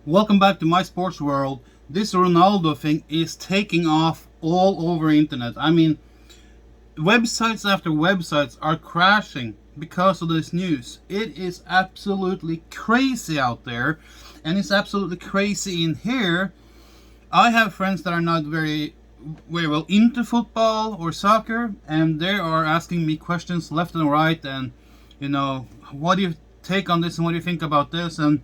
Welcome back to my sports world. This Ronaldo thing is taking off all over internet. I mean, websites after websites are crashing because of this news. It is absolutely crazy out there, and it's absolutely crazy in here. I have friends that are not very well into football or soccer, and they are asking me questions left and right, and what do you take on this and what do you think about this? And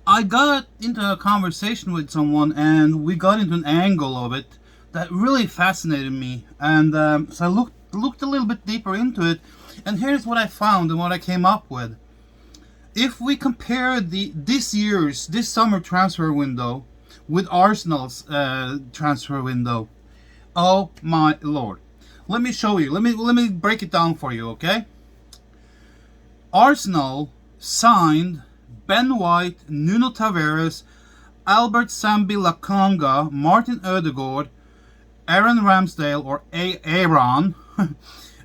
I got into a conversation with someone, and we got into an angle of it that really fascinated me. And so I looked a little bit deeper into it, and here's what I found and what I came up with. If we compare this summer transfer window with Arsenal's transfer window, oh my lord! Let me show you. Let me break it down for you, okay? Arsenal signed Ben White, Nuno Tavares, Albert Sambi Lakanga, Martin Odegaard, Aaron Ramsdale, or Aaron,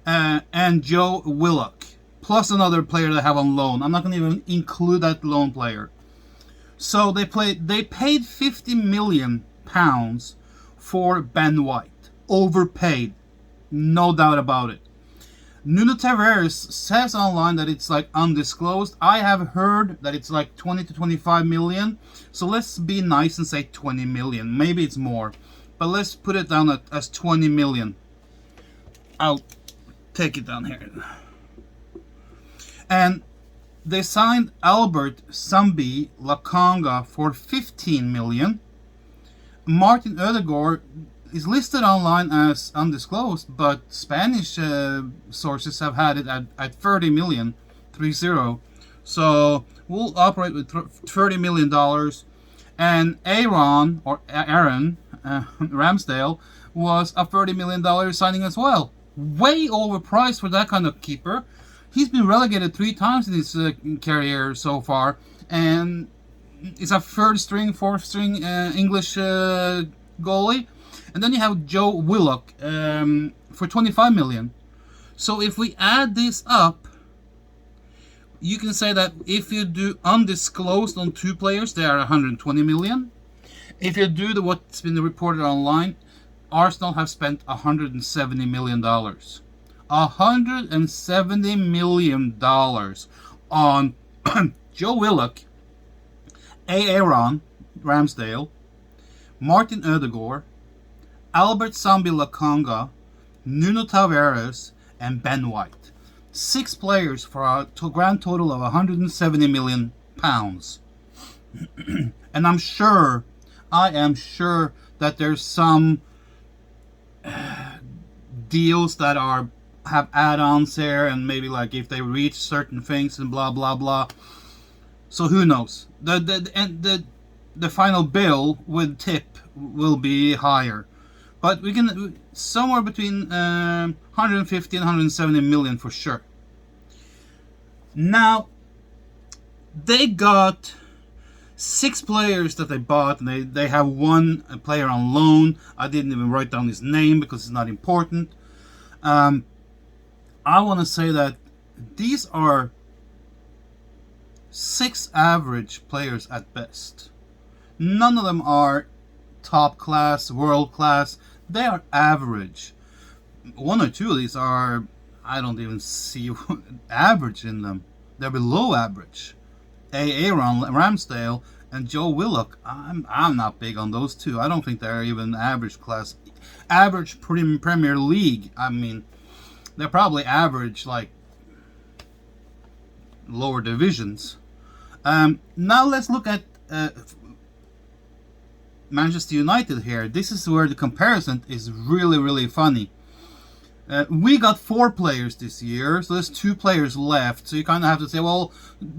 and Joe Willock, plus another player they have on loan. I'm not going to even include that loan player. So they paid £50 million for Ben White. Overpaid. No doubt about it. Nuno Tavares says online that it's like undisclosed. I have heard that it's like 20 to 25 million. So let's be nice and say 20 million. Maybe it's more. But let's put it down as 20 million. I'll take it down here. And they signed Albert Sambi Lakanga for 15 million. Martin Odegaard is listed online as undisclosed, but Spanish sources have had it at 30 million, 30. So we'll operate with $30 million. And Aaron Ramsdale was a $30 million signing as well. Way overpriced for that kind of keeper. He's been relegated 3 times in his career so far, and is a third string, fourth string English goalie. And then you have Joe Willock for 25 million. So if we add this up, you can say that if you do undisclosed on 2 players, they are 120 million. If you do what's been reported online, Arsenal have spent $170 million. $170 million on Joe Willock, Aaron Ramsdale, Martin Odegaard, Albert Sambi Lakanga, Nuno Tavares, and Ben White. 6 players for a grand total of £170 million. And I am sure that there's some deals that have add-ons there, and maybe like if they reach certain things and blah blah blah. So who knows? The final bill with tip will be higher. But we can somewhere between 150 and 170 million for sure. Now, they got 6 players that they bought, and they have 1 player on loan. I didn't even write down his name because it's not important. I want to say that these are 6 average players at best. None of them are top class, world class. They are average. 1 or 2 of these are, I don't even see average in them. They're below average. Aaron Ramsdale and Joe Willock, I'm not big on those 2. I don't think they're even average class. Average Premier League. I mean, they're probably average like lower divisions. Now let's look at Manchester United here. This is where the comparison is really, really funny. We got 4 players this year, so there's 2 players left. So you kind of have to say, well,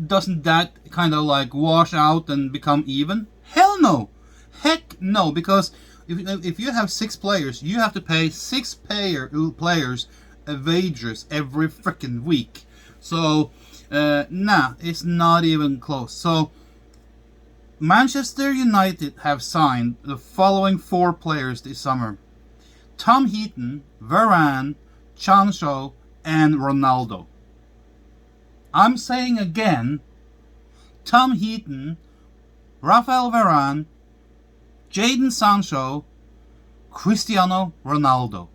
doesn't that kind of like wash out and become even? Hell no! Heck no! Because if you have 6 players, you have to pay 6 players wages every freaking week. So, it's not even close. So, Manchester United have signed the following 4 players this summer: Tom Heaton, Varane, Sancho, and Ronaldo. I'm saying again, Tom Heaton, Rafael Varane, Jadon Sancho, Cristiano Ronaldo.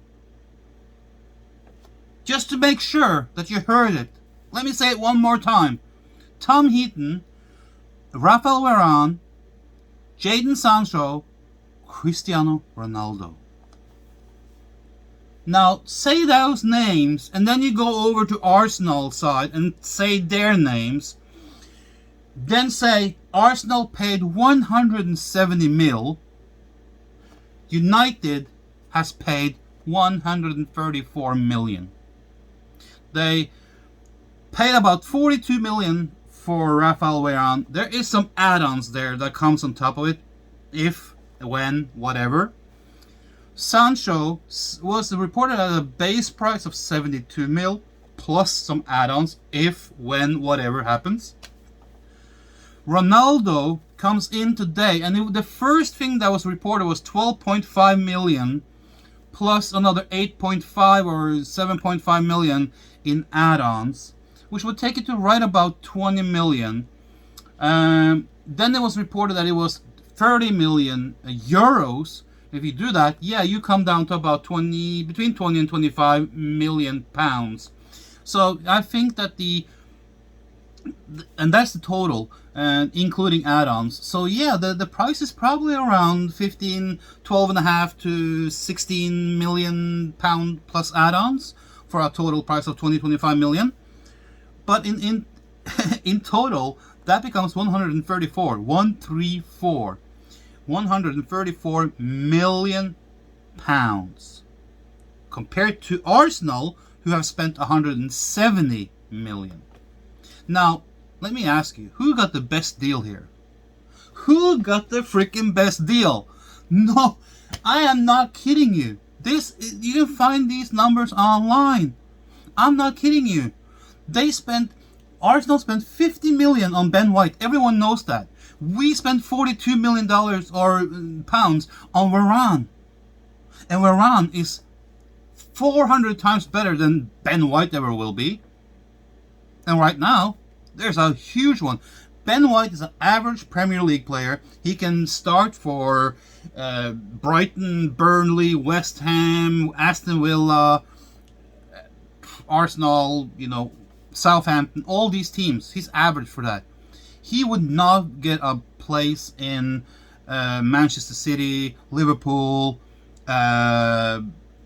Just to make sure that you heard it, let me say it one more time. Tom Heaton, Rafael Varane, Jadon Sancho, Cristiano Ronaldo. Now, say those names, and then you go over to Arsenal side and say their names. Then say Arsenal paid 170 mil. United has paid 134 million. They paid about 42 million for Rafael Varane. There is some add-ons there that comes on top of it. If, when, whatever. Sancho was reported at a base price of 72 mil plus some add-ons if, when, whatever happens. Ronaldo comes in today, and the first thing that was reported was 12.5 million plus another 8.5 or 7.5 million in add-ons, which would take it to right about 20 million. Then it was reported that it was 30 million euros. If you do that, yeah, you come down to about between 20 and 25 million pounds. So I think that and that's the total, including add-ons. So yeah, the price is probably around 12.5 to 16 million pound plus add-ons for a total price of 25 million. But in in total, that becomes 134 million pounds compared to Arsenal, who have spent 170 million. Now, let me ask you, who got the best deal here? Who got the freaking best deal? No, I am not kidding you. You can find these numbers online. I'm not kidding you. Arsenal spent 50 million on Ben White. Everyone knows that. We spent $42 million or pounds on Varane. And Varane is 400 times better than Ben White ever will be. And right now, there's a huge one. Ben White is an average Premier League player. He can start for Brighton, Burnley, West Ham, Aston Villa, Arsenal, Southampton, all these teams. He's average for that. He would not get a place in Manchester City, Liverpool,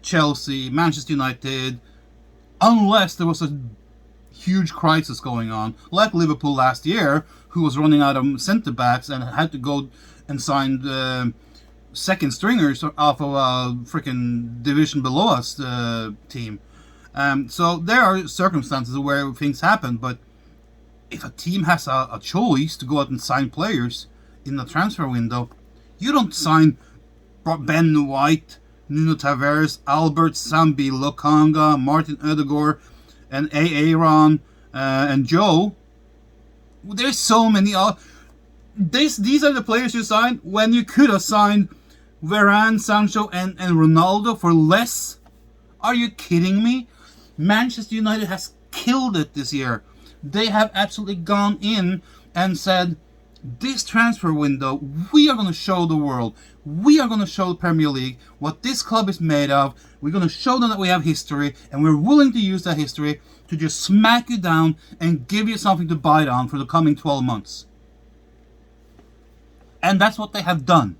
Chelsea, Manchester United, unless there was a huge crisis going on, like Liverpool last year, who was running out of centre backs and had to go and sign second stringers off of a freaking division below us team. So there are circumstances where things happen, but if a team has a choice to go out and sign players in the transfer window, you don't sign Ben White, Nuno Tavares, Albert Sambi, Lokanga, Martin Odegaard, and Aaron and Joe. There's so many. These are the players you signed when you could have signed Varane, Sancho, and Ronaldo for less. Are you kidding me? Manchester United has killed it this year. They have absolutely gone in and said, this transfer window, we are going to show the world. We are going to show the Premier League what this club is made of. We're going to show them that we have history, and we're willing to use that history to just smack you down and give you something to bite on for the coming 12 months. And that's what they have done.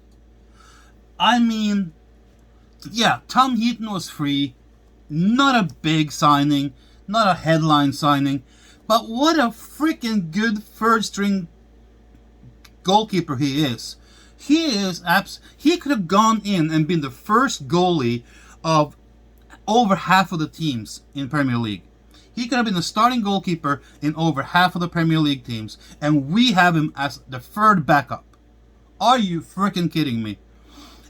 I mean, yeah, Tom Heaton was free. Not a big signing, not a headline signing, but what a freaking good third string goalkeeper he is. He could have gone in and been the first goalie of over half of the teams in Premier League. He could have been the starting goalkeeper in over half of the Premier League teams, and we have him as the third backup. Are you freaking kidding me?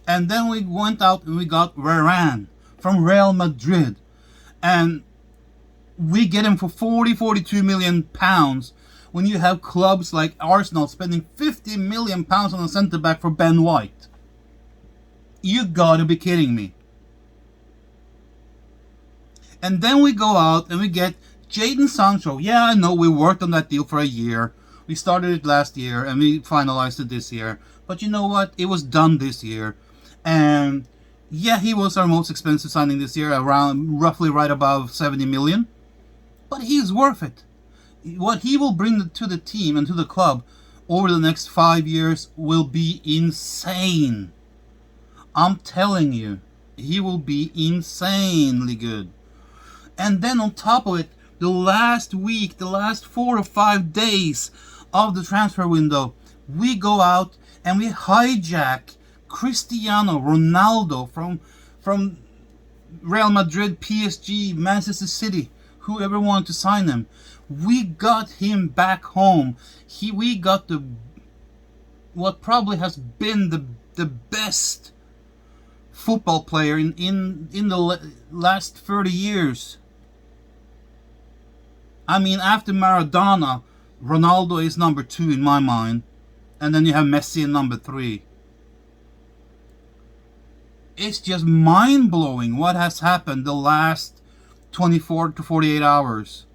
And then we went out and we got Varane from Real Madrid, and we get him for 42 million pounds when you have clubs like Arsenal spending 50 million pounds on a centre back for Ben White. You gotta be kidding me. And then we go out and we get Jadon Sancho. Yeah, I know we worked on that deal for a year. We started it last year and we finalized it this year. But you know what? It was done this year. And yeah, he was our most expensive signing this year, around roughly right above 70 million. But he's worth it. What he will bring to the team and to the club over the next 5 years will be insane. I'm telling you, he will be insanely good. And then on top of it, the last week, the last 4 or 5 days of the transfer window, we go out and we hijack Cristiano Ronaldo from Real Madrid, PSG, Manchester City, whoever wanted to sign him. We got him back home. We got what probably has been the best football player in the last 30 years. I mean, after Maradona, Ronaldo is number 2 in my mind, and then you have Messi in number 3. It's just mind-blowing what has happened the last 24 to 48 hours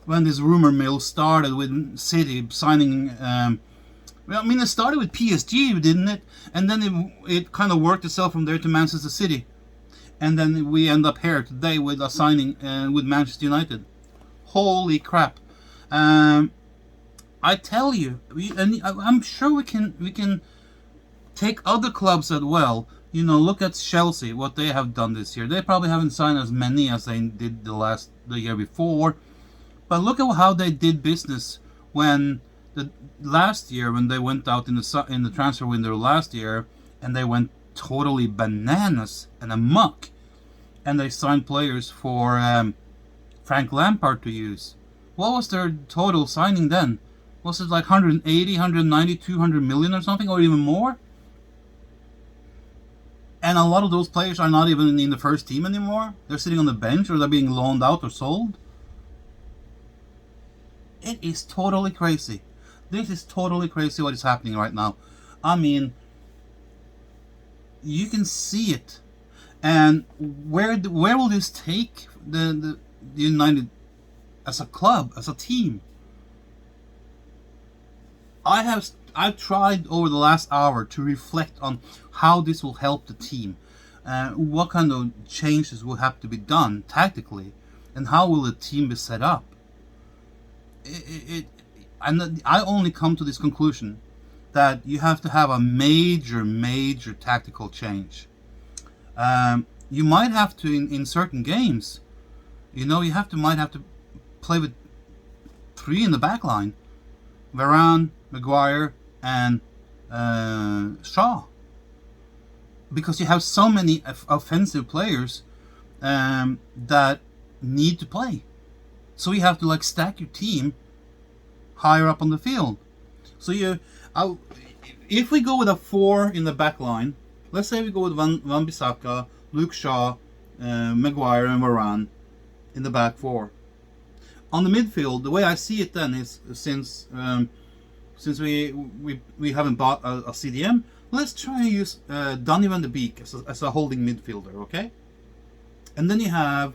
when this rumor mill started with City signing. Well, I mean, it started with PSG, didn't it? And then it kind of worked itself from there to Manchester City. And then we end up here today with a signing with Manchester United. Holy crap. I tell you, and I'm sure we can take other clubs as well. You know, look at Chelsea, what they have done this year. They probably haven't signed as many as they did the year before. But look at how they did business when last year when they went out in the transfer window last year, and they went totally bananas and amok, and they signed players for Frank Lampard to use. What was their total signing then? Was it like 180, 190, 200 million or something, or even more? And a lot of those players are not even in the first team anymore. They're sitting on the bench, or they're being loaned out or sold. It is totally crazy. This is totally crazy what is happening right now. I mean, you can see it. And where will this take the United as a club, as a team? I've tried over the last hour to reflect on how this will help the team, what kind of changes will have to be done tactically, and how will the team be set up. And I only come to this conclusion that you have to have a major tactical change. You might have to in certain games, you know, might have to play with 3 in the back line, Varane, Maguire, and Shaw, because you have so many offensive players that need to play. So you have to like stack your team higher up on the field. So if we go with a 4 in the back line, let's say we go with Wan-Bissaka, Luke Shaw, Maguire, and Varane in the back 4. On the midfield, the way I see it then is since we haven't bought a CDM, let's try and use Donny van de Beek as a holding midfielder, okay? And then you have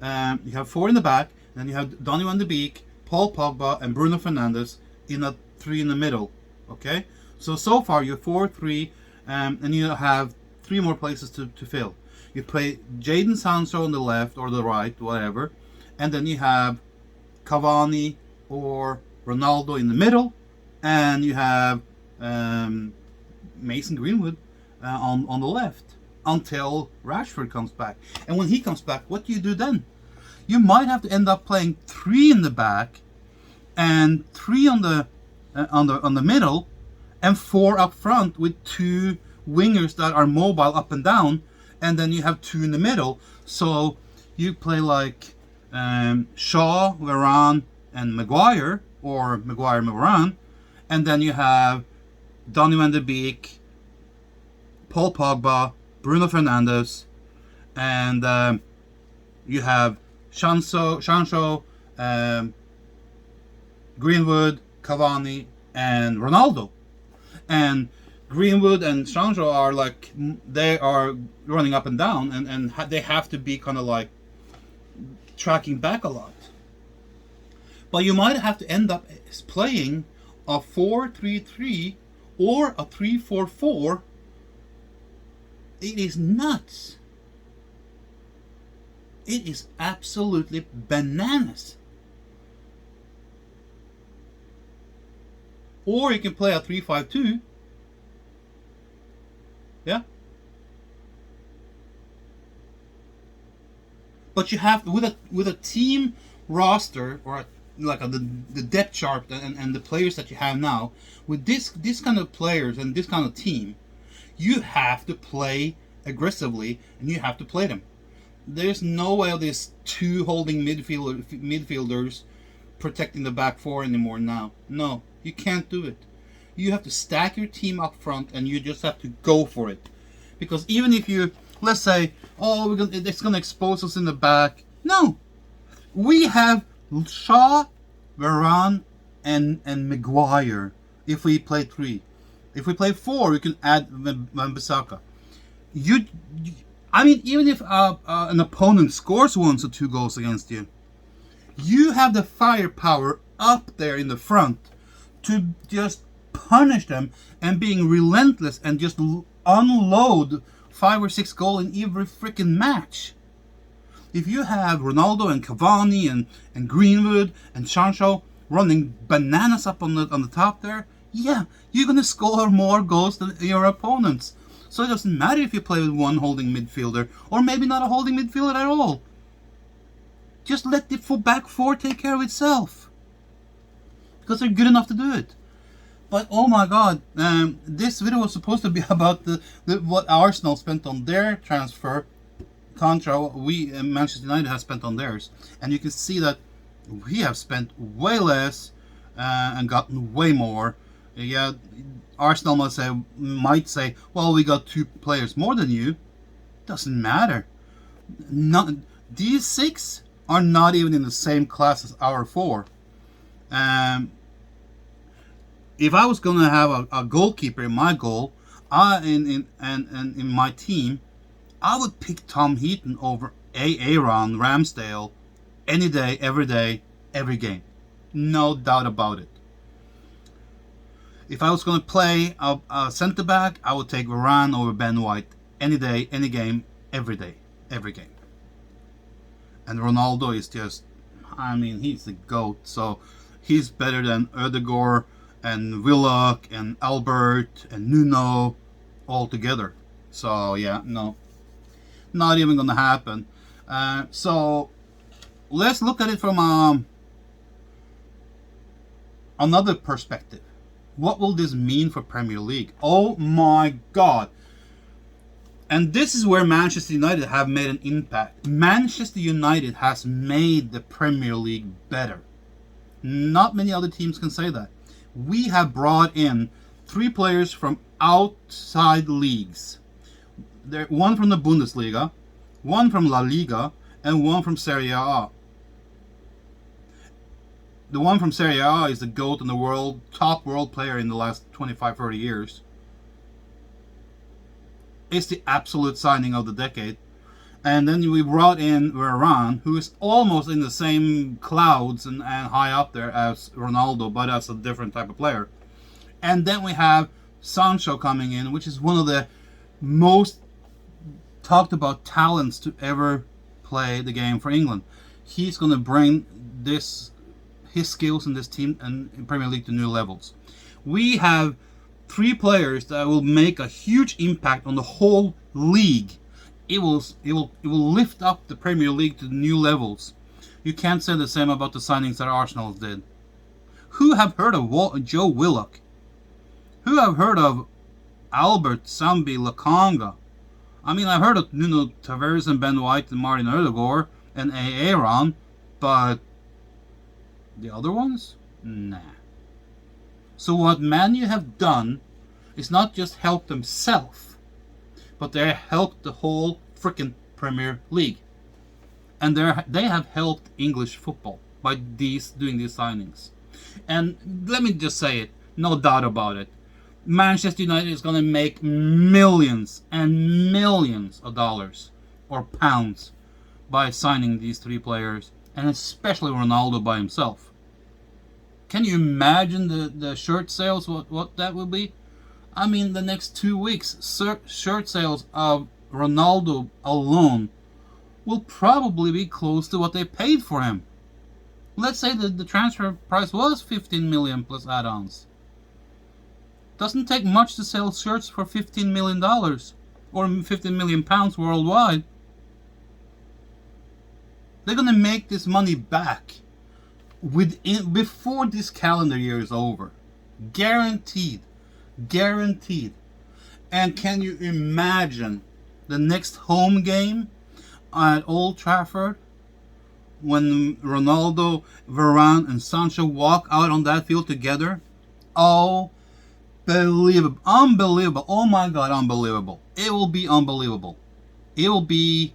4 in the back, and then you have Donny van de Beek, Paul Pogba, and Bruno Fernandes in a 3 in the middle, okay? So far you're 4-3, and you have 3 more places to fill. You play Jadon Sancho on the left or the right, whatever, and then you have Cavani or Ronaldo in the middle, and you have Mason Greenwood on the left until Rashford comes back. And when he comes back, what do you do then? You might have to end up playing 3 in the back and 3 on the middle and 4 up front with 2 wingers that are mobile up and down, and then you have 2 in the middle. So you play like Shaw, Varane, and Maguire, or Maguire, Varane, and then you have Donny van de Beek, Paul Pogba, Bruno Fernandes, and you have Sancho, Greenwood, Cavani, and Ronaldo. And Greenwood and Sancho are like, they are running up and down, and they have to be kind of like tracking back a lot. But you might have to end up playing a 4-3-3 or a 3-4-4, it is nuts. It is absolutely bananas. Or you can play a 3-5-2. Yeah. But you have with a team roster or the depth chart and the players that you have now, with this kind of players and this kind of team, you have to play aggressively and you have to play them. There's no way there's two holding midfielders protecting the back four anymore now. No, you can't do it. You have to stack your team up front and you just have to go for it. Because even if you, let's say, oh, it's going to expose us in the back. No. We have Shaw, Varane, and Maguire if we play 3. If we play 4, we can add Wan-Bissaka. I mean, even if an opponent scores 1 or 2 goals against you, you have the firepower up there in the front to just punish them and being relentless and just unload 5 or 6 goals in every freaking match. If you have Ronaldo and Cavani and Greenwood and Sancho running bananas up on the top there, yeah, you're gonna score more goals than your opponents. So it doesn't matter if you play with one holding midfielder or maybe not a holding midfielder at all. Just let the back four take care of itself, because they're good enough to do it. But oh my God, this video was supposed to be about what Arsenal spent on their transfer contra what Manchester United has spent on theirs, and you can see that we have spent way less and gotten way more. Yeah, Arsenal might say, well, we got 2 players more than you. Doesn't matter. These 6 are not even in the same class as our 4. If I was going to have a goalkeeper in my goal, in my team, I would pick Tom Heaton over Aaron Ramsdale any day, every game. No doubt about it. If I was going to play a centre back, I would take Varane over Ben White any day, any game, every day, every game. And Ronaldo is just, I mean, he's the GOAT. So he's better than Ødegaard and Willock and Albert and Nuno all together. So yeah, no, not even going to happen. So let's look at it from another perspective. What will this mean for Premier League? Oh my God. And this is where Manchester United have made an impact. Manchester United has made the Premier League better. Not many other teams can say that. We have brought in 3 players from outside leagues. One from the Bundesliga, one from La Liga, and one from Serie A. The one from Serie A is the GOAT in the world, top world player in the last 25-30 years. It's the absolute signing of the decade. And then we brought in Varane, who is almost in the same clouds and high up there as Ronaldo, but as a different type of player. And then we have Sancho coming in, which is one of the most talked about talents to ever play the game for England. He's going to bring his skills in this team and in Premier League to new levels. We have 3 players that will make a huge impact on the whole league. It will lift up the Premier League to new levels. You can't say the same about the signings that Arsenal did. Who have heard of Joe Willock? Who have heard of Albert Sambi Lokonga? I mean, I've heard of Nuno Tavares and Ben White and Martin Ødegaard and Aaron, but the other ones? Nah. So what Manu have done is not just help themselves, but they helped the whole freaking Premier League. And they have helped English football by doing these signings. And let me just say it, no doubt about it. Manchester United is going to make millions and millions of dollars or pounds by signing these 3 players, and especially Ronaldo by himself. Can you imagine the shirt sales? What that will be? I mean, the next 2 weeks, shirt sales of Ronaldo alone will probably be close to what they paid for him. Let's say that the transfer price was 15 million plus add-ons. Doesn't take much to sell shirts for $15 million or 15 million pounds worldwide. They're gonna make this money back before this calendar year is over. Guaranteed. Guaranteed. And can you imagine the next home game at Old Trafford when Ronaldo, Varane and Sancho walk out on that field together? Oh, unbelievable. Unbelievable. Oh my God, unbelievable. It will be unbelievable. It will be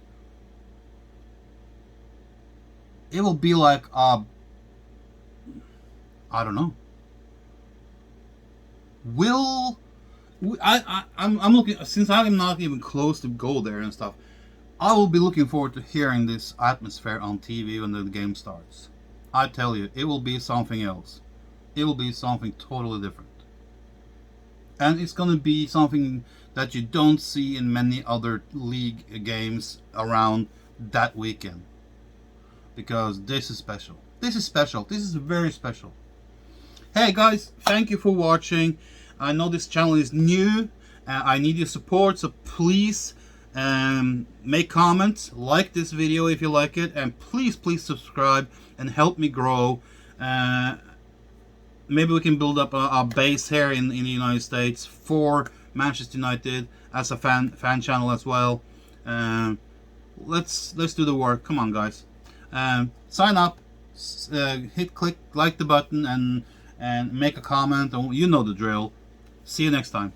like I don't know. I'm looking, since I'm not even close to go there and stuff, I will be looking forward to hearing this atmosphere on TV when the game starts. I tell you, it will be something else. It will be something totally different. And it's going to be something that you don't see in many other league games around that weekend. Because this is special. This is special. This is very special. Hey guys, thank you for watching. I know this channel is new. I need your support, so please make comments, like this video if you like it, and please subscribe and help me grow. Maybe we can build up a base here in the United States for Manchester United as a fan channel as well. Let's do the work. Come on, guys. Sign up, click like the button, and make a comment. You know the drill. See you next time.